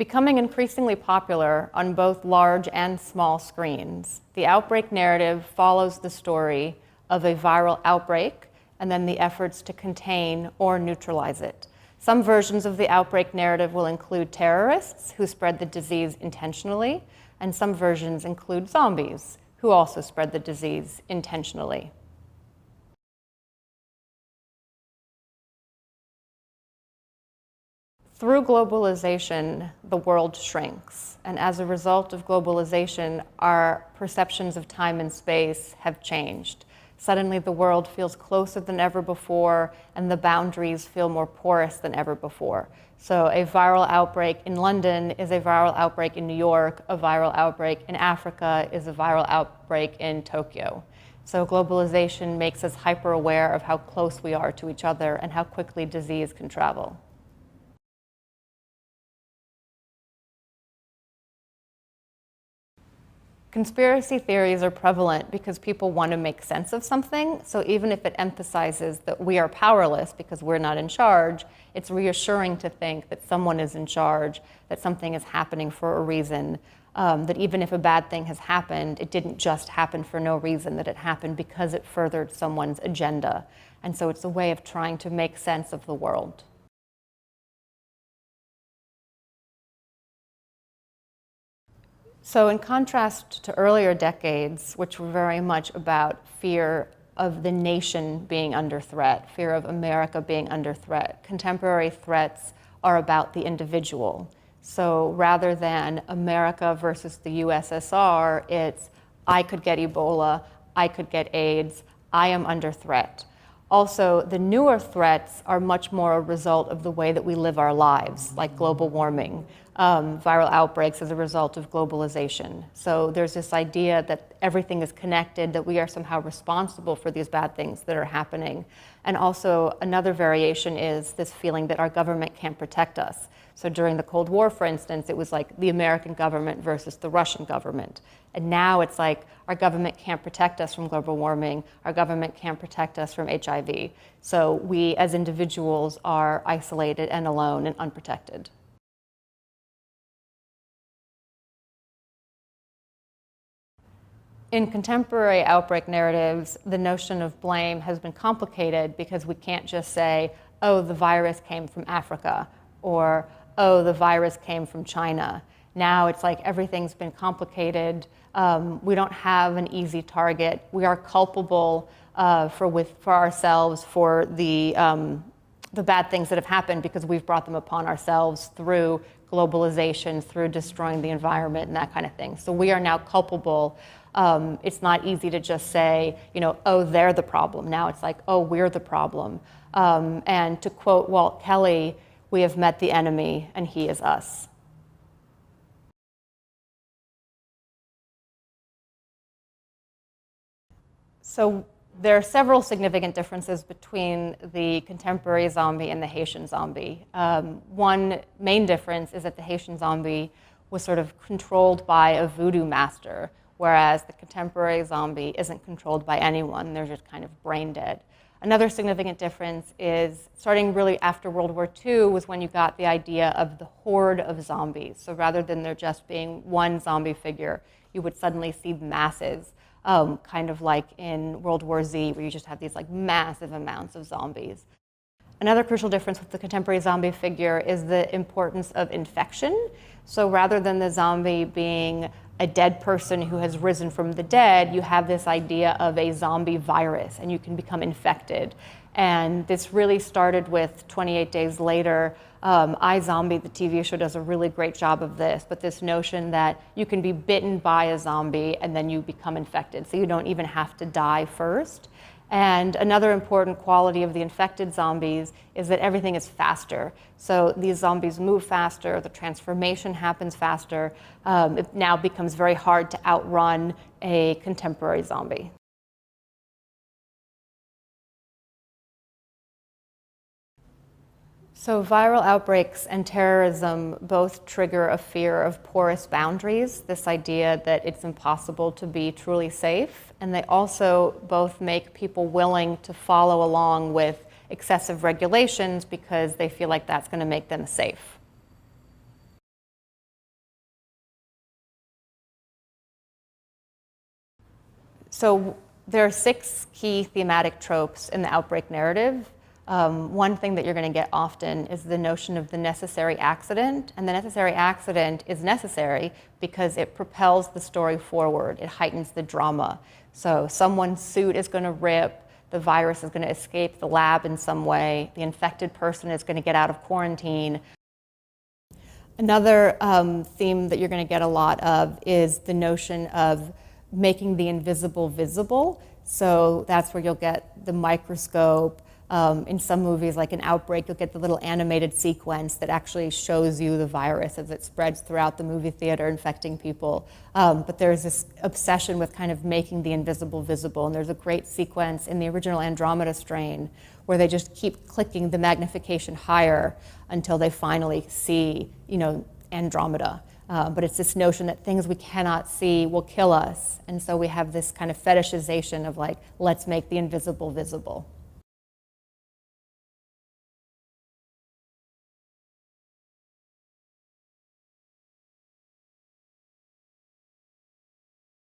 Becoming increasingly popular on both large and small screens, the outbreak narrative follows the story of a viral outbreak and then the efforts to contain or neutralize it. Some versions of the outbreak narrative will include terrorists who spread the disease intentionally, and some versions include zombies who also spread the disease intentionally. Through globalization, the world shrinks, and as a result of globalization, our perceptions of time and space have changed. Suddenly, the world feels closer than ever before, and the boundaries feel more porous than ever before. So a viral outbreak in London is a viral outbreak in New York, a viral outbreak in Africa is a viral outbreak in Tokyo. So globalization makes us hyper-aware of how close we are to each other and how quickly disease can travel. Conspiracy theories are prevalent because people want to make sense of something. So even if it emphasizes that we are powerless because we're not in charge, it's reassuring to think that someone is in charge, that something is happening for a reason, that even if a bad thing has happened, it didn't just happen for no reason, that it happened because it furthered someone's agenda. And so it's a way of trying to make sense of the world. So in contrast to earlier decades, which were very much about fear of the nation being under threat, fear of America being under threat, contemporary threats are about the individual. So rather than America versus the USSR, it's I could get Ebola, I could get AIDS, I am under threat. Also, the newer threats are much more a result of the way that we live our lives, like global warming, viral outbreaks as a result of globalization. So there's this idea that everything is connected, that we are somehow responsible for these bad things that are happening. And also another variation is this feeling that our government can't protect us. So during the Cold War, for instance, it was like the American government versus the Russian government. And now it's like our government can't protect us from global warming, our government can't protect us from HIV. So we as individuals are isolated and alone and unprotected. In contemporary outbreak narratives, the notion of blame has been complicated because we can't just say, oh, the virus came from Africa, or oh, the virus came from China. Now it's like everything's been complicated. We don't have an easy target. We are culpable for ourselves for the bad things that have happened because we've brought them upon ourselves through globalization, through destroying the environment and that kind of thing. So we are now culpable. It's not easy to just say, oh, they're the problem. Now it's like, oh, we're the problem. And to quote Walt Kelly, we have met the enemy and he is us. So there are several significant differences between the contemporary zombie and the Haitian zombie. One main difference is that the Haitian zombie was sort of controlled by a voodoo master, whereas the contemporary zombie isn't controlled by anyone. They're just kind of brain dead. Another significant difference is starting really after World War II was when you got the idea of the horde of zombies. So rather than there just being one zombie figure, you would suddenly see masses, kind of like in World War Z, where you just have these like massive amounts of zombies. Another crucial difference with the contemporary zombie figure is the importance of infection. So rather than the zombie being a dead person who has risen from the dead, you have this idea of a zombie virus, and you can become infected. And this really started with 28 Days Later. iZombie, the TV show, does a really great job of this, but this notion that you can be bitten by a zombie and then you become infected, so you don't even have to die first. And another important quality of the infected zombies is that everything is faster. So these zombies move faster, the transformation happens faster. It now becomes very hard to outrun a contemporary zombie. So viral outbreaks and terrorism both trigger a fear of porous boundaries, this idea that it's impossible to be truly safe, and they also both make people willing to follow along with excessive regulations because they feel like that's going to make them safe. So there are 6 key thematic tropes in the outbreak narrative. One thing that you're going to get often is the notion of the necessary accident. And the necessary accident is necessary because it propels the story forward. It heightens the drama. So someone's suit is going to rip, the virus is going to escape the lab in some way, the infected person is going to get out of quarantine. Another theme that you're going to get a lot of is the notion of making the invisible visible. So that's where you'll get the microscope. In some movies, like in Outbreak, you'll get the little animated sequence that actually shows you the virus as it spreads throughout the movie theater, infecting people. But there's this obsession with kind of making the invisible visible. And there's a great sequence in the original Andromeda strain where they just keep clicking the magnification higher until they finally see, Andromeda. But it's this notion that things we cannot see will kill us. And so we have this kind of fetishization of like, let's make the invisible visible.